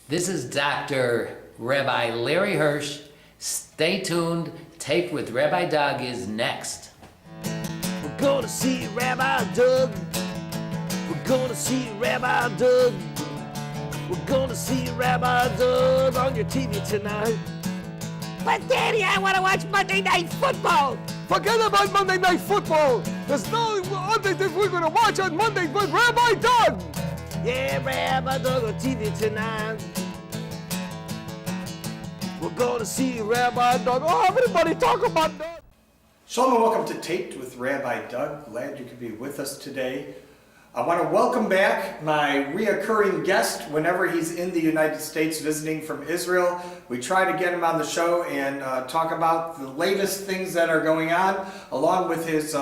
This is Dr. Rabbi Larry Hirsch. Stay tuned. Taped with Rabbi Doug is next. We're gonna see Rabbi Doug. We're gonna see Rabbi Doug. We're gonna see Rabbi Doug on your TV tonight. But Daddy, I want to watch Monday Night Football. Forget about Monday Night Football. There's no other thing we're going to watch on Monday but Rabbi Doug. Yeah, Rabbi Doug on TV tonight. We're gonna see Rabbi Doug. Oh, everybody talk about Doug. Shalom and welcome to Taped with Rabbi Doug. Glad you could be with us today. I want to welcome back my reoccurring guest whenever he's in the United States visiting from Israel. We try to get him on the show and talk about the latest things that are going on, along with his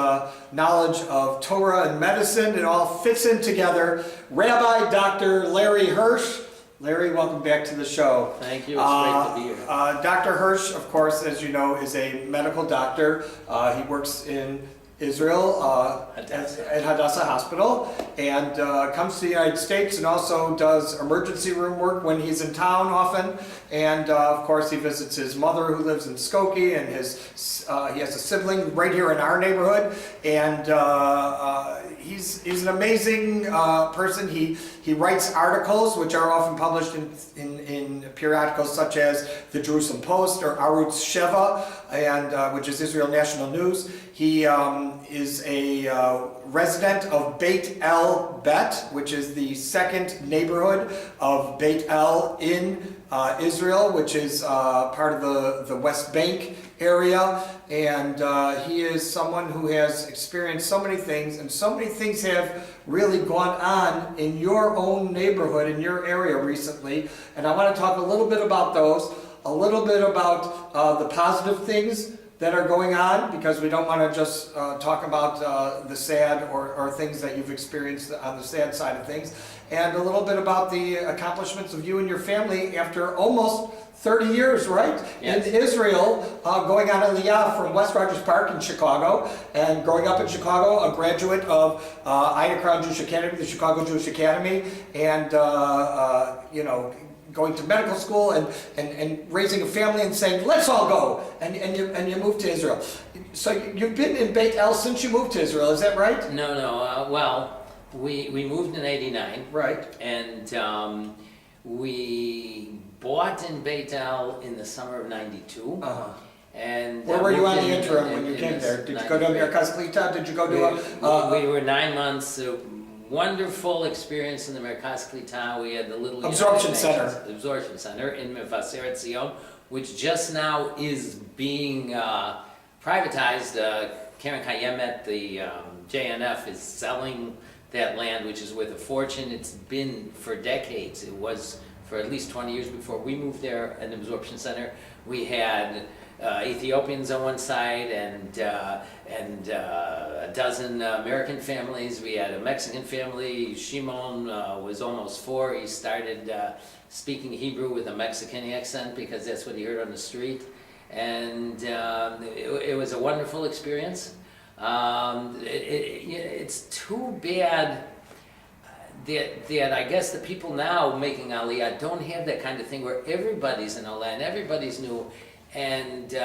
knowledge of Torah and medicine. It all fits in together. Rabbi Dr. Larry Hirsch. Larry, welcome back to the show. Thank you. It's great to be here. Dr. Hirsch, of course, as you know, is a medical doctor. He works in Israel at Hadassah Hospital and comes to the United States and also does emergency room work when he's in town often. And of course, he visits his mother who lives in Skokie, and he has a sibling right here in our neighborhood. And he's an amazing person. He writes articles which are often published in periodicals such as the Jerusalem Post or Arutz Sheva, and which is Israel National News. He is a resident of Beit Bet, which is the second neighborhood of Beit in Israel, which is part of the West Bank area. And he is someone who has experienced so many things, and so many things have really gone on in your own neighborhood, in your area recently. And I want to talk a little bit about those, a little bit about the positive things that are going on, because we don't want to just talk about the sad or things that you've experienced on the sad side of things, and a little bit about the accomplishments of you and your family after almost 30 years, right? Yes. In Israel, going on Aliyah from West Rogers Park in Chicago, and growing up in Chicago, a graduate of Ida Crown Jewish Academy, the Chicago Jewish Academy, and going to medical school and raising a family and saying, let's all go, and you moved to Israel. So you've been in Beit El since you moved to Israel, is that right? No. Well, we moved in '89. Right. And we bought in Beit El in the summer of '92. Uh-huh. And Where were you on the interim when you came there? Did you go to Merkaz Klita? Did you go to we were 9 months. Wonderful experience in the Merkaz Klita. We had the little Absorption Center in Mevaseret Zion, which just now is being privatized. Karen Kayemet, the JNF, is selling that land, which is worth a fortune. It's been for decades. It was for at least 20 years before we moved there, an absorption center. We had Ethiopians on one side and a dozen American families. We had a Mexican family. Shimon was almost 4. He started speaking Hebrew with a Mexican accent because that's what he heard on the street. And it was a wonderful experience. It's too bad that I guess the people now making Aliyah don't have that kind of thing where everybody's in Aliyah and everybody's new. And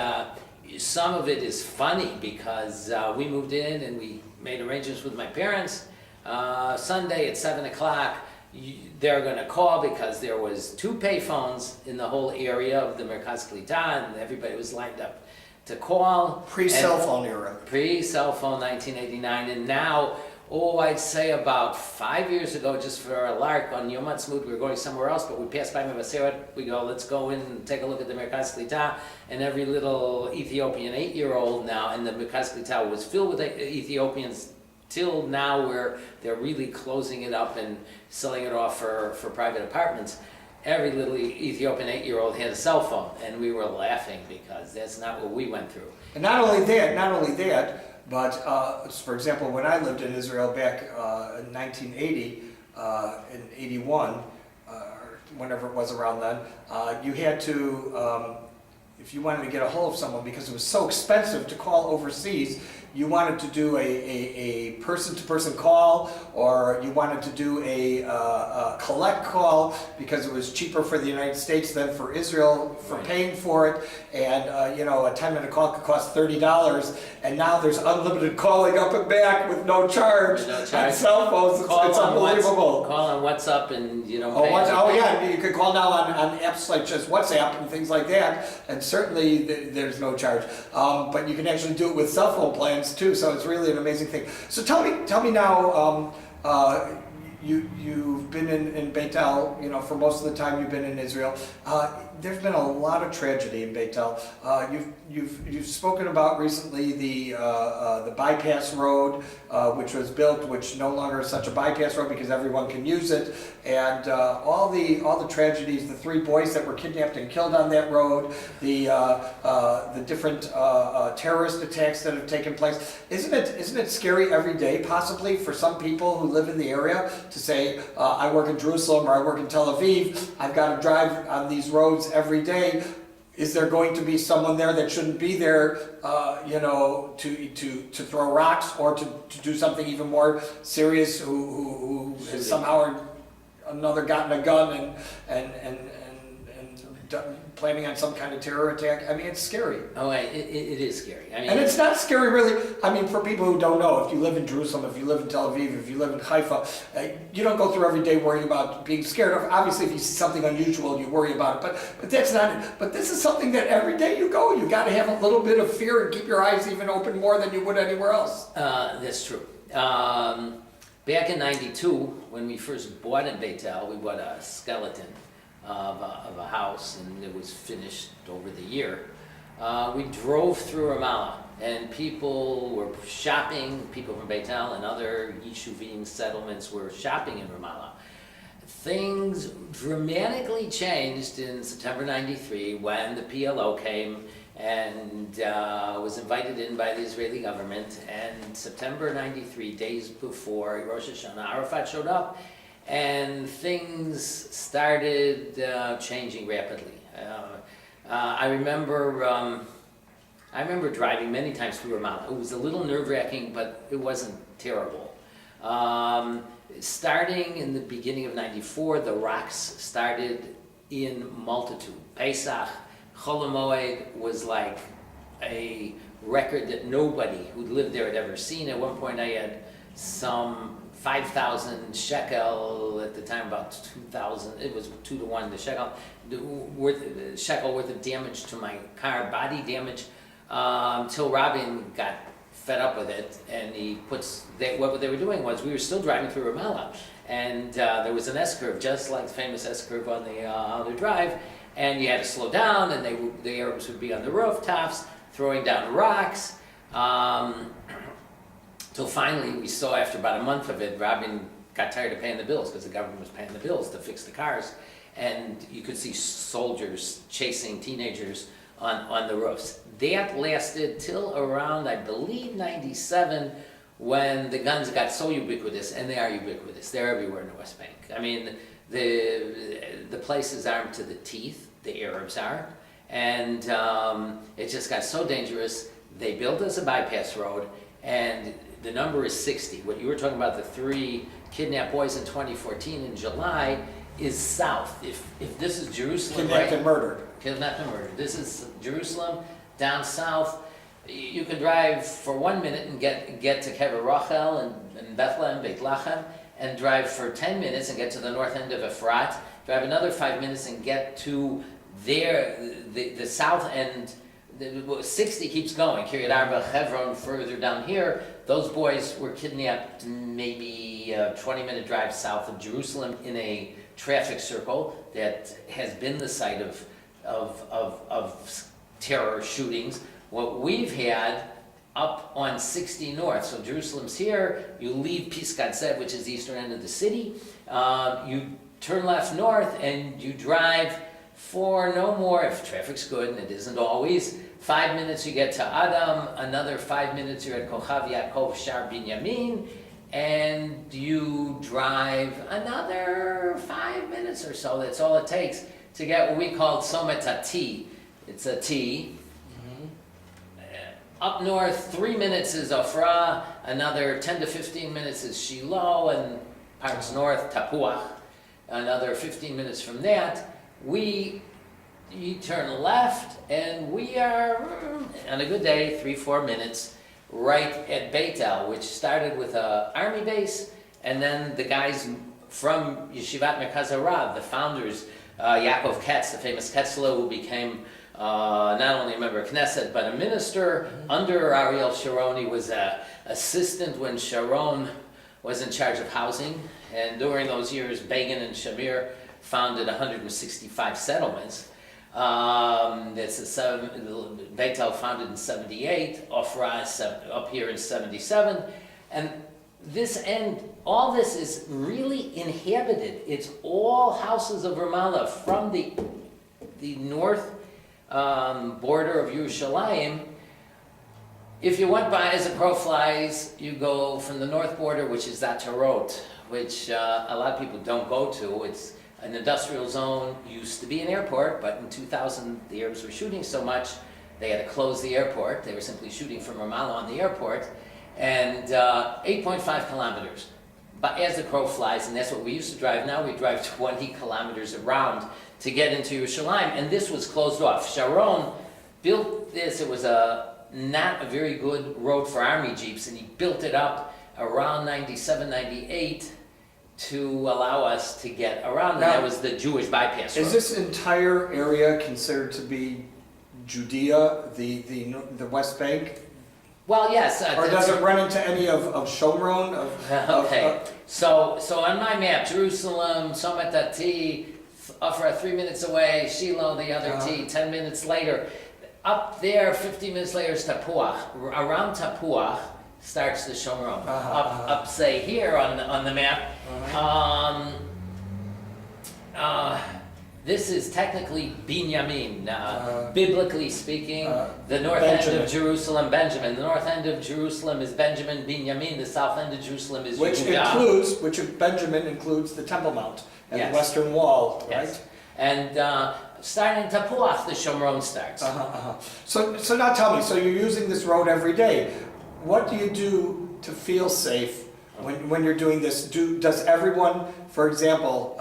some of it is funny because we moved in and we made arrangements with my parents. Sunday at 7 o'clock, they're going to call because there was 2 payphones in the whole area of the Merkaz Klita, and everybody was lined up to call. Pre-cell phone era. Pre-cell phone, 1989, and now, I'd say about 5 years ago, just for a lark, on Yom Ha'atzmaut, we were going somewhere else, but we passed by Mevaseret. We go, let's go in and take a look at the Merkaz Klita, and every little Ethiopian 8-year-old now, and the Merkaz Klita was filled with Ethiopians till now, where they're really closing it up and selling it off for private apartments. Every little Ethiopian 8-year-old had a cell phone, and we were laughing because that's not what we went through. And not only that, but for example, when I lived in Israel back in 1980, in 81, or whenever it was around then, you had to, if you wanted to get a hold of someone, because it was so expensive to call overseas, you wanted to do a person-to-person call, or you wanted to do a collect call because it was cheaper for the United States than for Israel for paying for it, and you know, a 10-minute call could cost $30, and now there's unlimited calling up and back with no charge on cell phones. It's unbelievable. Call on WhatsApp and you don't Oh, pay anything. yeah, you could call now on apps like just WhatsApp and things like that, and certainly there's no charge. But you can actually do it with cell phone plans too, so it's really an amazing thing. So tell me now, you've been in Beit, you know, for most of the time you've been in Israel. There's been a lot of tragedy in Beit. You've spoken about recently the bypass road, which was built, which no longer is such a bypass road because everyone can use it, and all the tragedies, the 3 boys that were kidnapped and killed on that road, the different terrorist attacks that have taken place. Isn't it scary every day, possibly, for some people who live in the area to say, I work in Jerusalem or I work in Tel Aviv, I've got to drive on these roads every day. Is there going to be someone there that shouldn't be there, you know, to throw rocks or to do something even more serious, who has somehow or another gotten a gun and planning on some kind of terror attack? I mean, it's scary. Oh, it is scary. I mean, and it's not scary, really. I mean, for people who don't know, if you live in Jerusalem, if you live in Tel Aviv, if you live in Haifa, you don't go through every day worrying about being scared of. Obviously, if you see something unusual, you worry about it. But that's not it. But this is something that every day you go, you got to have a little bit of fear and keep your eyes even open more than you would anywhere else. That's true. Back in '92, when we first bought in Beitel, we bought a skeleton of a house, and it was finished over the year. We drove through Ramallah, and people were shopping. People from Beitel and other Yishuvim settlements were shopping in Ramallah. Things dramatically changed in September '93 when the PLO came and was invited in by the Israeli government. And September '93, days before Rosh Hashanah, Arafat showed up, and things started changing rapidly. I remember driving many times through Ramallah. It was a little nerve-wracking, but it wasn't terrible. Starting in the beginning of '94, the rocks started in multitude. Pesach, Chol HaMoed was like a record that nobody who'd lived there had ever seen. At one point I had some 5,000 shekel, at the time about 2,000, it was 2 to 1 the shekel, worth of damage to my car, body damage, till Rabin got fed up with it, and what they were doing was, we were still driving through Ramallah, and there was an S-curve, just like the famous S-curve on the drive, and you had to slow down, and the Arabs would be on the rooftops, throwing down rocks, till finally we saw, after about a month of it, Rabin got tired of paying the bills, because the government was paying the bills to fix the cars, and you could see soldiers chasing teenagers on the roofs. That lasted till around, I believe, '97, when the guns got so ubiquitous, and they are ubiquitous. They're everywhere in the West Bank. I mean, the place is armed to the teeth, the Arabs are, and it just got so dangerous, they built us a bypass road, and the number is 60. What you were talking about, the 3 kidnapped boys in 2014 in July, is south. If this is Jerusalem, Kidnapped and murdered. Kidnapped and murdered. This is Jerusalem, down south. You can drive for 1 minute and get to Kever Rachel and Bethlehem, Beit Lachem, and drive for 10 minutes and get to the north end of Efrat. Drive another 5 minutes and get to the south end. 60 keeps going. Kiryat Arba, Hebron, further down here. Those boys were kidnapped maybe a 20-minute drive south of Jerusalem in a traffic circle that has been the site of terror shootings. What we've had up on 60 North, so Jerusalem's here, you leave Pisgat Zev, which is the eastern end of the city, you turn left north and you drive for no more, if traffic's good, and it isn't always, 5 minutes you get to Adam, another 5 minutes you're at Kochav Yaakov Shar Binyamin, and you drive another 5 minutes or so. That's all it takes to get what we call Somet HaT. It's a T, Up north, 3 minutes is Ofra, another 10 to 15 minutes is Shiloh, and parts north, Tapuach. Another 15 minutes from that, you turn left, and we are, on a good day, 3-4 minutes, right at Beit, which started with an army base, and then the guys from Yeshivat Merkaz HaRav, the founders, Yaakov Katz, the famous Ketzler, who became not only a member of Knesset, but a minister under Ariel Sharon. He was an assistant when Sharon was in charge of housing, and during those years, Begin and Shamir founded 165 settlements. Beitel founded in 78, Ofra up here in 77, and all this is really inhabited. It's all houses of Ramallah from the north border of Yerushalayim. If you went by as a crow flies, you go from the north border, which is that Tarot, which a lot of people don't go to. It's an industrial zone, used to be an airport, but in 2000 the Arabs were shooting so much, they had to close the airport. They were simply shooting from Ramallah on the airport, and 8.5 kilometers. But as the crow flies, and that's what we used to drive. Now we drive 20 kilometers around to get into Yerushalayim, and this was closed off. Sharon built this. It was not a very good road for army jeeps, and he built it up around 97, 98 to allow us to get around. And that was the Jewish bypass road. Is this entire area considered to be Judea, the West Bank? Well, yes. Or does it run into any of Shomron? Okay. So on my map, Jerusalem, Somet T, Ofra 3 minutes away, Shiloh the other T, 10 minutes later. Up there, 15 minutes later is Tapuach. Around Tapuach starts the Shomron. Up say here on the map. This is technically Binyamin, biblically speaking. The north end of Jerusalem, Benjamin. The north end of Jerusalem is Benjamin, Binyamin. The south end of Jerusalem is Yehuda. Which Benjamin includes the Temple Mount and Yes. the Western Wall, right? Yes. And starting in Tapuach, the Shomron starts. So now tell me, so you're using this road every day. What do you do to feel safe when you're doing this? Does everyone, for example,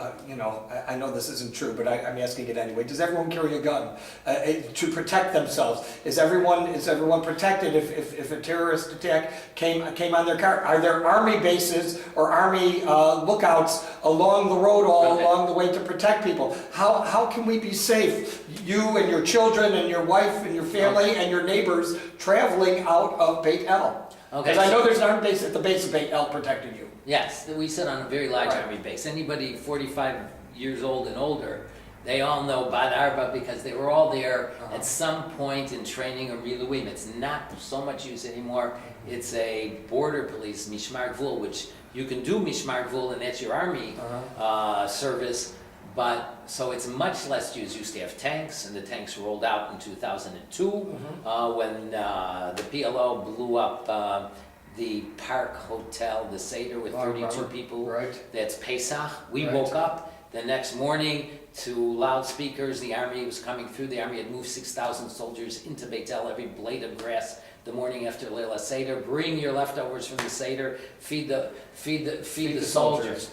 I know this isn't true, but I'm asking it anyway. Does everyone carry a gun to protect themselves? Is everyone protected if a terrorist attack came on their car? Are there army bases or army lookouts along the road, along the way to protect people? How can we be safe, you and your children and your wife and your family and your neighbors traveling out of Beit El? Because I know there's an army base at the base of Beit El protecting you. Yes, we sit on a very large army base. Anybody 45 years old and older, they all know Bad Arba because they were all there at some point in training or Miluim. It's not so much use anymore. It's a border police, Mishmar Gvul, which you can do Mishmar Gvul, and that's your army service. But so it's much less used. Used to have tanks, and the tanks rolled out in 2002 when the PLO blew up the Park Hotel, the Seder with 32 people. Right. That's Pesach. We woke up the next morning to loudspeakers. The army was coming through. The army had moved 6,000 soldiers into Beit El, every blade of grass. The morning after Leila Seder, bring your leftovers from the Seder. Feed the soldiers.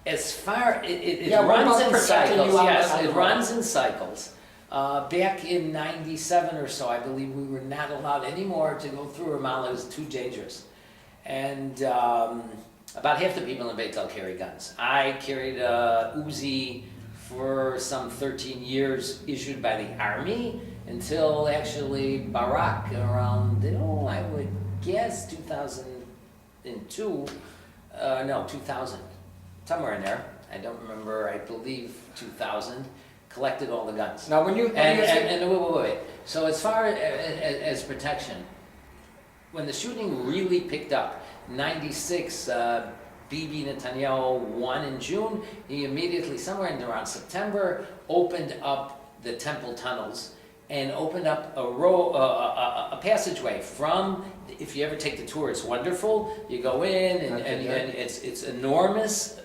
As far it runs in cycles. Yes, it runs in cycles. Back in '97 or so, I believe we were not allowed anymore to go through Ramallah. It was too dangerous, and about half the people in Beit El carry guns. I carried a Uzi for some 13 years, issued by the army, until actually Barak around I would guess 2002. 2000. Somewhere in there, I don't remember. I believe 2000. Collected all the guns. Now, when wait. So as far as protection, when the shooting really picked up, '96, Bibi Netanyahu won in June. He immediately, somewhere in around September, opened up the temple tunnels and opened up a passageway from. If you ever take the tour, it's wonderful. You go in and it's enormous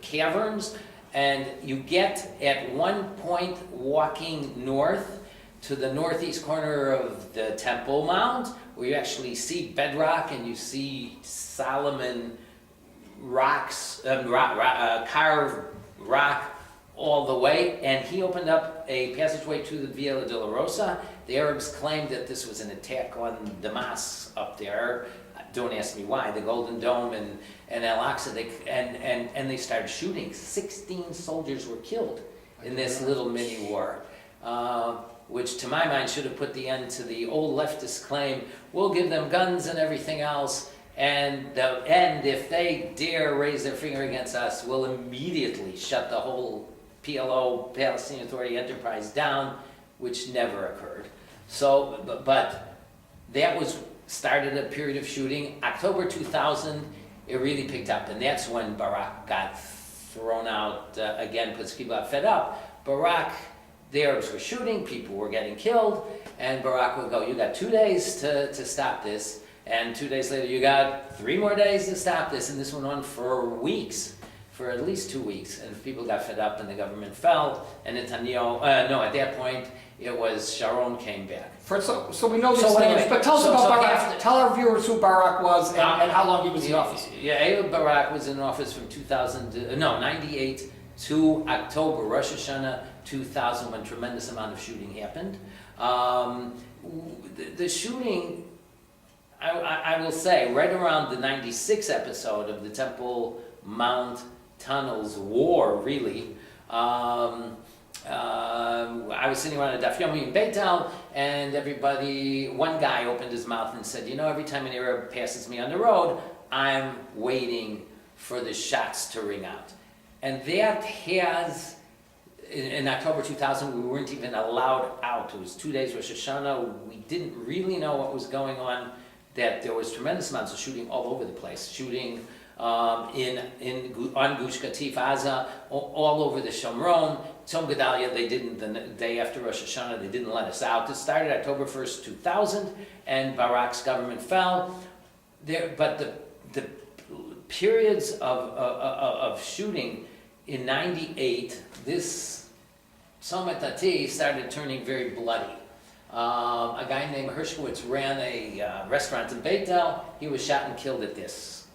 caverns, and you get at one point walking north to the northeast corner of the Temple Mount, where you actually see bedrock and you see Solomon rocks, carved rock all the way, and he opened up a passageway to the Via Dolorosa. The Arabs claimed that this was an attack on the mosques up there. Don't ask me why. The Golden Dome and Al-Aqsa, and they started shooting. 16 soldiers were killed in this little mini war, which to my mind should have put the end to the old leftist claim, we'll give them guns and everything else, and if they dare raise their finger against us, we'll immediately shut the whole PLO, Palestinian Authority enterprise, down, which never occurred. So, but that was started a period of shooting. October 2000, it really picked up, and that's when Barak got thrown out again because people got fed up. Barak, the Arabs were shooting, people were getting killed, and Barak would go, you got 2 days to stop this, and 2 days later you got 3 more days to stop this, and this went on for weeks. For at least 2 weeks, and people got fed up and the government fell, and Netanyahu, at that point, it was Sharon came back. So we know these names, but tell us about Barak. Tell our viewers who Barak was and how long he was in office. Yeah, Ehud Barak was in office from 98 to October, Rosh Hashanah 2000, when a tremendous amount of shooting happened. The shooting, I will say, right around the 96 episode of the Temple Mount Tunnels War, really. I was sitting around a Daf Yomi in Beit, and one guy opened his mouth and said, every time an Arab passes me on the road, I'm waiting for the shots to ring out. And that has, in October 2000, we weren't even allowed out. It was 2 days Rosh Hashanah. We didn't really know what was going on, that there was tremendous amounts of shooting all over the place. Shooting on Gush Katif, Aza, all over the Shomron. Tzom Gedalia, they didn't, the day after Rosh Hashanah, they didn't let us out. It started October 1st, 2000, and Barak's government fell. But the periods of shooting in 98, this Somet Tati started turning very bloody. A guy named Hershkowitz ran a restaurant in Beit. He was shot and killed at this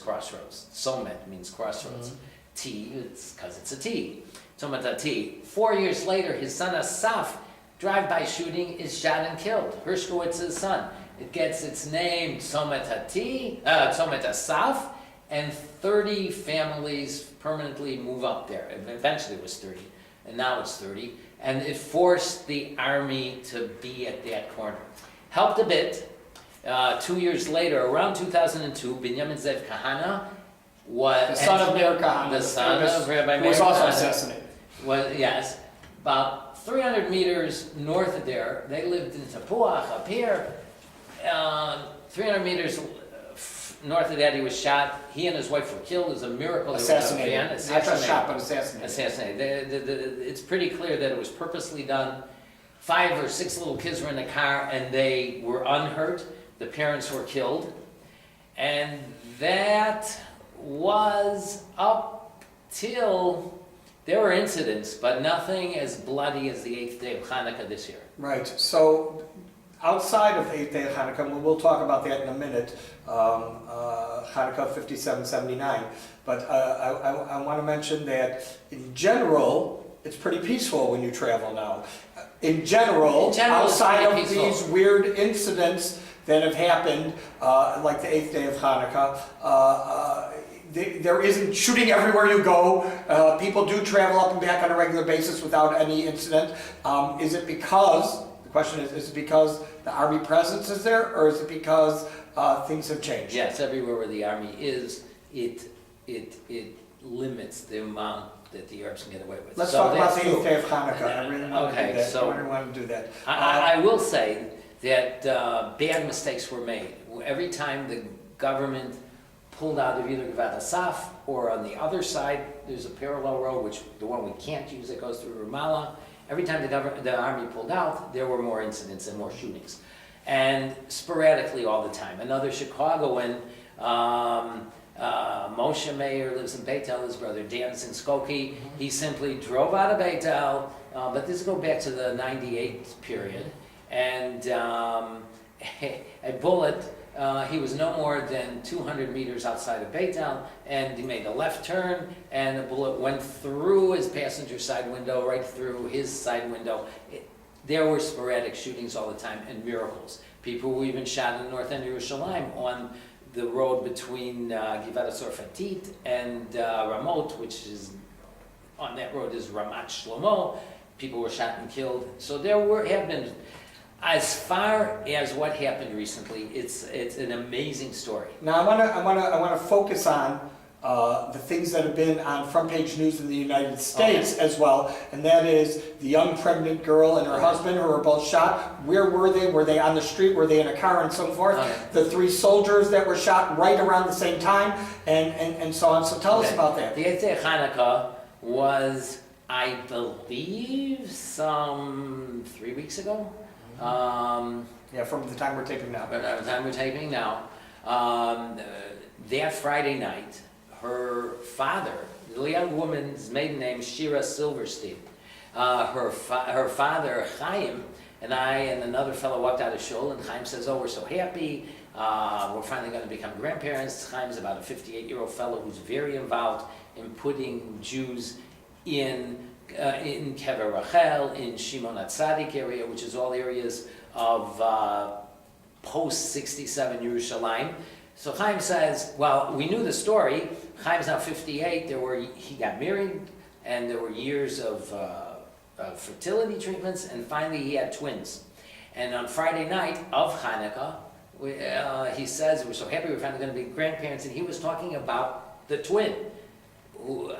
crossroads. Somet means crossroads. T, it's because it's a T. Somet Tati. 4 years later, his son Asaf, drive-by shooting, is shot and killed. Hershkowitz's son. It gets its name Somet Tati, Somet Asaf, and 30 families permanently move up there. Eventually it was 30, and now it's 30. And it forced the army to be at that corner. Helped a bit. 2 years later, around 2002, Binyamin Zev Kahana was... The son of Meir Kahana. The son of Rabbi Meir Kahana. Who was also assassinated. Yes. About 300 meters north of there, they lived in Tapuach, up here. 300 meters north of that, he was shot. He and his wife were killed. It was a miracle. Assassinated. Not just shot, but assassinated. Assassinated. It's pretty clear that it was purposely done. 5 or 6 little kids were in the car, and they were unhurt. The parents were killed. And that was up till... There were incidents, but nothing as bloody as the 8th day of Hanukkah this year. Right. So, outside of 8th day of Hanukkah, we'll talk about that in a minute, Hanukkah 5779, but I want to mention that in general, it's pretty peaceful when you travel now. In general outside of these weird incidents that have happened, like the 8th day of Hanukkah, there isn't shooting everywhere you go. People do travel up and back on a regular basis without any incident. Is it because, the question is it because the army presence is there, or is it because things have changed? Yes, everywhere where the army is, it limits the amount that the Arabs can get away with. Let's talk about the 8th day of Hanukkah. I really want to do that. So I really want to do that. I will say that bad mistakes were made. Every time the government pulled out of either Gvat Asaf, or on the other side, there's a parallel road, which the one we can't use that goes through Ramallah. Every time the army pulled out, there were more incidents and more shootings. And sporadically all the time. Another Chicagoan, Moshe Meir lives in Beit, his brother Dan's in Skokie. He simply drove out of Beit, but this goes back to the 98 period. And a bullet, he was no more than 200 meters outside of Beit, and he made a left turn, and the bullet went through his passenger side window, right through his side window. There were sporadic shootings all the time and miracles. People were even shot in north end of Yerushalayim on the road between Givat Tzorfatit and Ramot, which is, on that road is Ramat Shlomo. People were shot and killed. So there have been, as far as what happened recently, it's an amazing story. Now I want to focus on the things that have been on front page news in the United States as well, and that is the young pregnant girl and her husband who were both shot. Where were they? Were they on the street? Were they in a car and so forth? The 3 soldiers that were shot right around the same time, and so on. So tell us about that. The Eitzei Hanukkah was, I believe, some 3 weeks ago. Yeah, from the time we're taping now. By the time we're taping now, that Friday night, her father, the young woman's maiden name, Shira Silverstein, her father, Chaim, and I and another fellow walked out of shul, and Chaim says, "Oh, we're so happy. We're finally going to become grandparents." Chaim's about a 58-year-old fellow who's very involved in putting Jews in Kever Rachel, in Shimon HaTzadik area, which is all areas of post-67 Yerushalayim. So Chaim says, well, we knew the story. Chaim's now 58. He got married, and there were years of fertility treatments, and finally he had twins. And on Friday night of Hanukkah, he says, we're so happy we're finally going to be grandparents, and he was talking about the twin.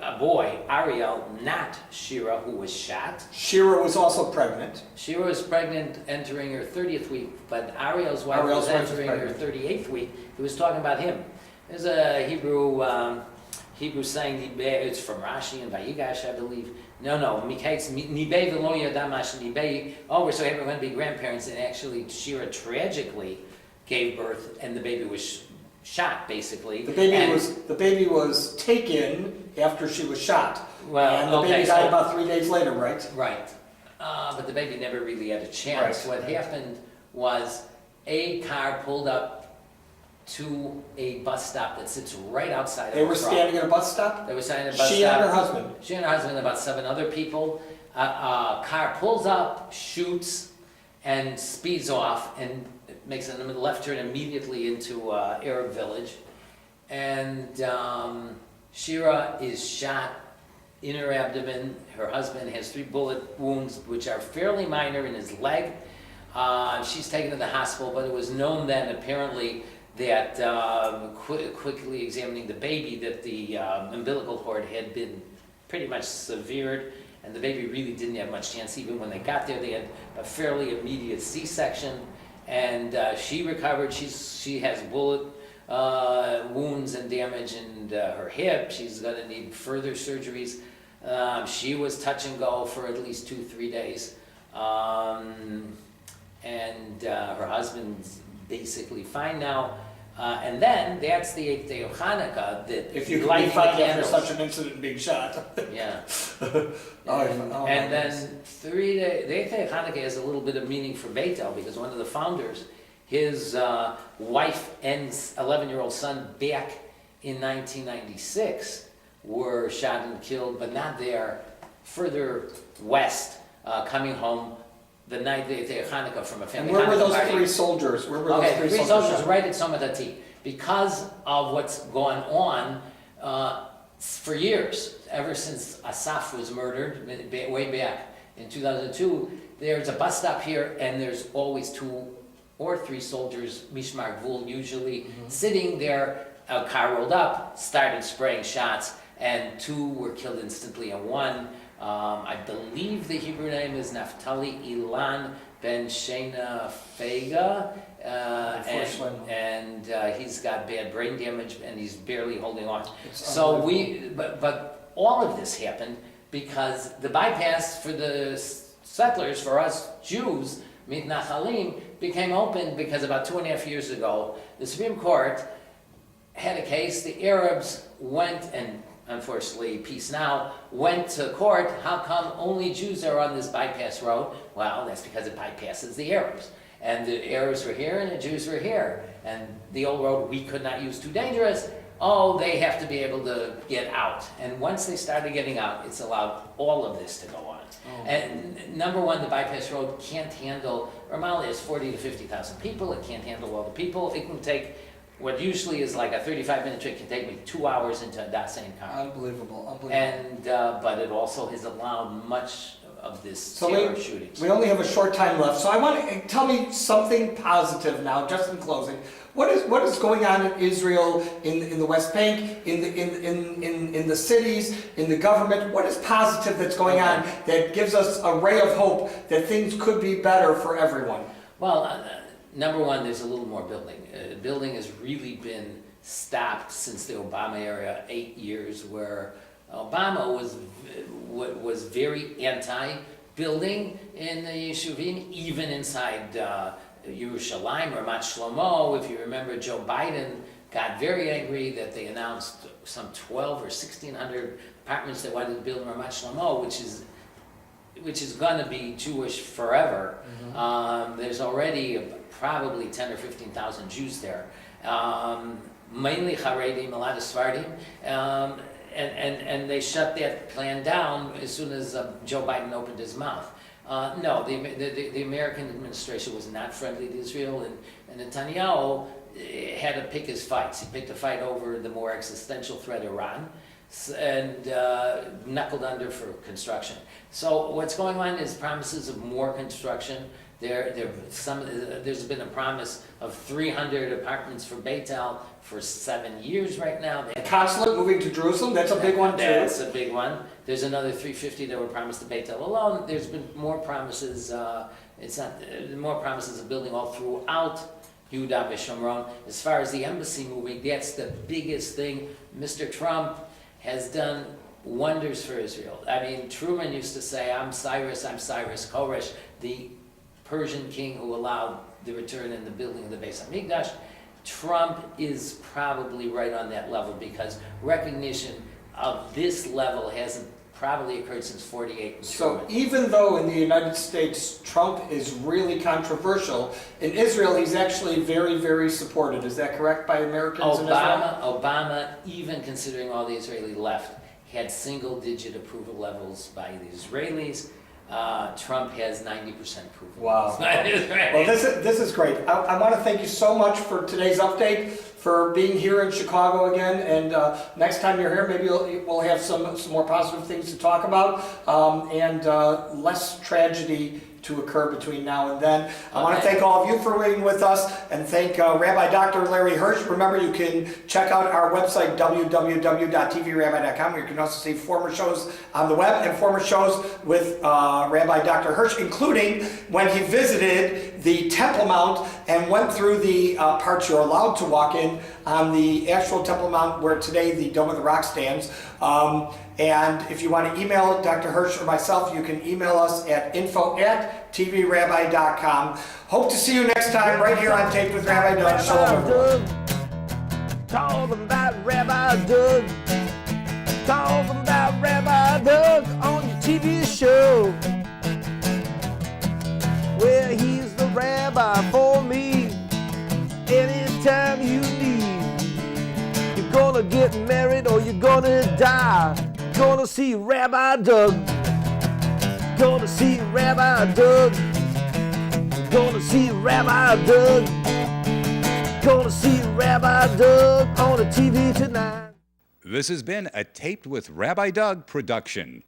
A boy, Ariel, not Shira, who was shot. Shira was also pregnant. Shira was pregnant entering her 30th week, but Ariel's wife was entering her 38th week. He was talking about him. There's a Hebrew saying, it's from Rashi and Vayigash, I believe. No, Nibei v'lo yadamash nibei. Oh, we're so happy we're going to be grandparents, and actually Shira tragically gave birth, and the baby was shot, basically. The baby was taken after she was shot. Well, and the baby died about 3 days later, right? Right. But the baby never really had a chance. What happened was a car pulled up to a bus stop that sits right outside of They were standing at a bus stop? They were standing at a bus stop. She and her husband? She and her husband and about 7 other people. A car pulls up, shoots, and speeds off, and makes a left turn immediately into Arab village. And Shira is shot in her abdomen. Her husband has 3 bullet wounds, which are fairly minor in his leg. She's taken to the hospital, but it was known then, apparently, that quickly examining the baby, that the umbilical cord had been pretty much severed, and the baby really didn't have much chance. Even when they got there, they had a fairly immediate C-section, and she recovered. She has bullet wounds and damage in her hip. She's going to need further surgeries. She was touch and go for at least 2-3 days, and her husband's basically fine now. And then that's the 8th day of Hanukkah. That if you can be fine after such an incident being shot. Yeah. And then 3 days. The 8th day of Hanukkah has a little bit of meaning for Beitel, because one of the founders, his wife and 11-year-old son back in 1996 were shot and killed, but not there, further west, coming home the night they Hanukkah from a family. And where were those party. 3 soldiers? Where were those 3 soldiers? Right at Somatati. Because of what's gone on for years, ever since Asaf was murdered, way back in 2002, there's a bus stop here, and there's always 2 or 3 soldiers, Mishmar Gvul usually, sitting there. A car rolled up, started spraying shots, and 2 were killed instantly, and 1, I believe the Hebrew name is Naftali Ilan Ben Shena Fega, and he's got bad brain damage, and he's barely holding on. So but all of this happened because the bypass for the settlers, for us Jews, Mitnachalim, became open because about 2.5 years ago, the Supreme Court had a case. The Arabs went, and unfortunately, peace now, went to court. How come only Jews are on this bypass road? Well, that's because it bypasses the Arabs. And the Arabs were here and the Jews were here. And the old road we could not use, too dangerous. Oh, they have to be able to get out. And once they started getting out, it's allowed all of this to go on. And number one, the bypass road can't handle, Ramallah is 40 to 50,000 people. It can't handle all the people. It can take, what usually is like a 35-minute trip, can take me 2 hours into Hadassah in car. Unbelievable. And, but it also has allowed much of this terror shootings. We only have a short time left, so I want to tell me something positive now, just in closing. What is going on in Israel, in the West Bank, in the cities, in the government? What is positive that's going on that gives us a ray of hope that things could be better for everyone? Well, number one, there's a little more building. Building has really been stopped since the Obama era, 8 years, where Obama was very anti-building in the Yeshuvim, even inside Yerushalayim, Ramat Shlomo. If you remember, Joe Biden got very angry that they announced some 12 or 1,600 apartments they wanted to build in Ramat Shlomo, which is going to be Jewish forever. There's already probably 10 or 15,000 Jews there, mainly Haredim, a lot of Sephardim. And they shut that plan down as soon as Joe Biden opened his mouth. No, the American administration was not friendly to Israel, and Netanyahu had to pick his fights. He picked a fight over the more existential threat, Iran, and knuckled under for construction. So what's going on is promises of more construction. There's been a promise of 300 apartments for Beit for 7 years right now. The consulate moving to Jerusalem, that's a big one too. That's a big one. There's another 350 that were promised to Beit alone. There's been more promises. More promises of building all throughout Yehuda v'Shomron. As far as the embassy moving, that's the biggest thing. Mr. Trump has done wonders for Israel. I mean, Truman used to say, I'm Cyrus Koresh, the Persian king who allowed the return and the building of the Beis HaMikdash. Trump is probably right on that level because recognition of this level hasn't probably occurred since 48. So even though in the United States Trump is really controversial, in Israel he's actually very, very supported. Is that correct by Americans in Israel? Obama, even considering all the Israeli left, had single-digit approval levels by the Israelis. Trump has 90% approval. Wow. Well, this is great. I want to thank you so much for today's update, for being here in Chicago again, and next time you're here, maybe we'll have some more positive things to talk about, and less tragedy to occur between now and then. I want to thank all of you for waiting with us, and thank Rabbi Dr. Larry Hirsch. Remember, you can check out our website, www.tvrabbi.com, where you can also see former shows on the web and former shows with Rabbi Dr. Hirsch, including when he visited the Temple Mount and went through the parts you're allowed to walk in on the actual Temple Mount where today the Dome of the Rock stands. And if you want to email Dr. Hirsch or myself, you can email us at info@tvrabbi.com. Hope to see you next time right here on Taped with Rabbi Doug. Shalom, everyone. Talking about Rabbi Doug. Talking about Rabbi Doug on your TV show. Well, he's the rabbi for me. Anytime you need. You're gonna get married or you're gonna die. Gonna see Rabbi Doug. Gonna see Rabbi Doug. Gonna see Rabbi Doug. Gonna see Rabbi Doug on the TV tonight. This has been a Taped with Rabbi Doug production.